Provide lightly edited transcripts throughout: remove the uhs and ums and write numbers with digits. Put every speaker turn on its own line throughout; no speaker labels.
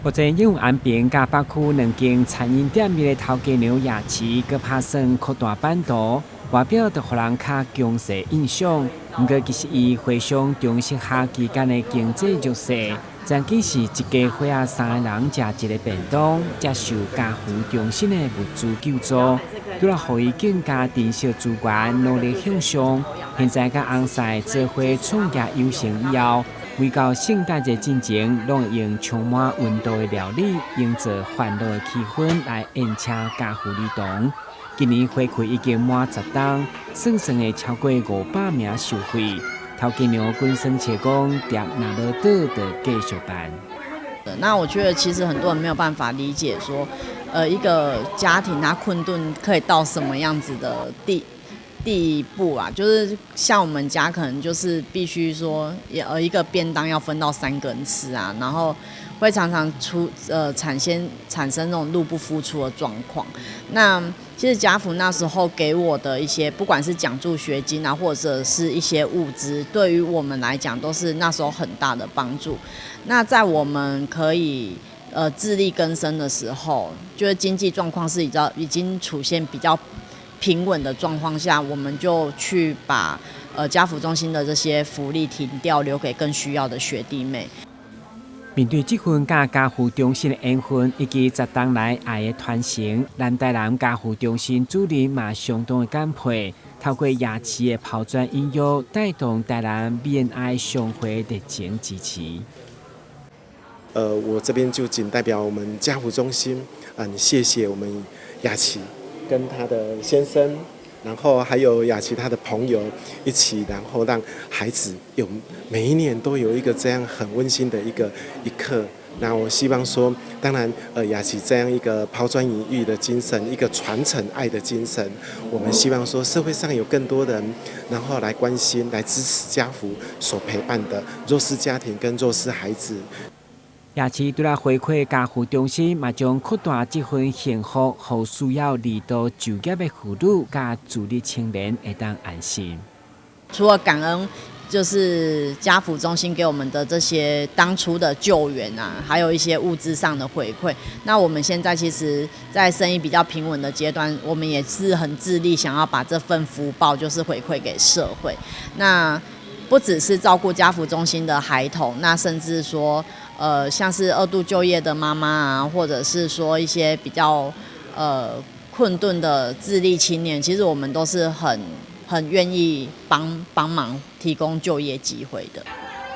目前永安边甲北区两间餐饮店面的头家娘夜市，佮拍算扩大版图，外表就互人较强势印象。不过，其实伊回想中式下期间的经济弱势，曾经是一家伙仔3个人食一个便当，接受家扶中心的物资救助，除了互伊更加珍惜资源，努力向上。现在甲翁婿做伙创业有成以后。为到圣诞节进前，拢会用充满温度的料理，营造欢乐的气氛来宴请家父儿童。今年花开已经满10档，算算的超过500名受惠。头家娘本身且讲，店若无倒就继续办。
那我觉得其实很多人没有办法理解说，一个家庭他困顿可以到什么样子的地步啊，就是像我们家可能就是必须说，一个便当要分到3个人吃啊，然后会常常产生那种入不敷出的状况。那其实家福那时候给我的一些，不管是奖助学金啊，或者是一些物资，对于我们来讲都是那时候很大的帮助。那在我们可以自力更生的时候，就是经济状况是已经出现比较平稳的状况下，我们就去把家扶中心的这些福利停掉，留给更需要的学弟妹。
面对这份甲家扶中心的缘分，以及10档来爱的传承，南台南家扶中心主任嘛相当的感佩，透过夜市的抛砖引玉，带动台南美爱商会的热情支持。
我这边就仅代表我们家扶中心，谢谢我们雅琪跟他的先生，然后还有雅琪他的朋友一起，然后让孩子每一年都有一个这样很温馨的一刻。那我希望说，当然，雅琪这样一个抛砖引玉的精神，一个传承爱的精神，我们希望说社会上有更多人，然后来关心、来支持家扶所陪伴的弱势家庭跟弱势孩子。
夜市对来回馈家扶中心，嘛将扩大这份幸福，予需要离岛就业的妇女甲自立青年会当安心。
除了感恩，就是家扶中心给我们的这些当初的救援啊，还有一些物资上的回馈。那我们现在其实，在生意比较平稳的阶段，我们也是很致力想要把这份福报就是回馈给社会。那不只是照顾家扶中心的孩童，那甚至说，像是2度就业的妈妈啊，或者是说一些比较困顿的自立青年，其实我们都是很愿意帮忙提供就业机会的。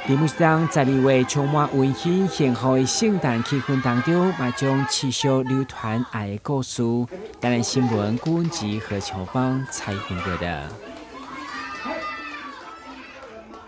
节目上12位充满温馨幸福的圣诞气氛当中，嘛将持续流传爱的故事。当然，新闻顾问及何乔邦采访过的。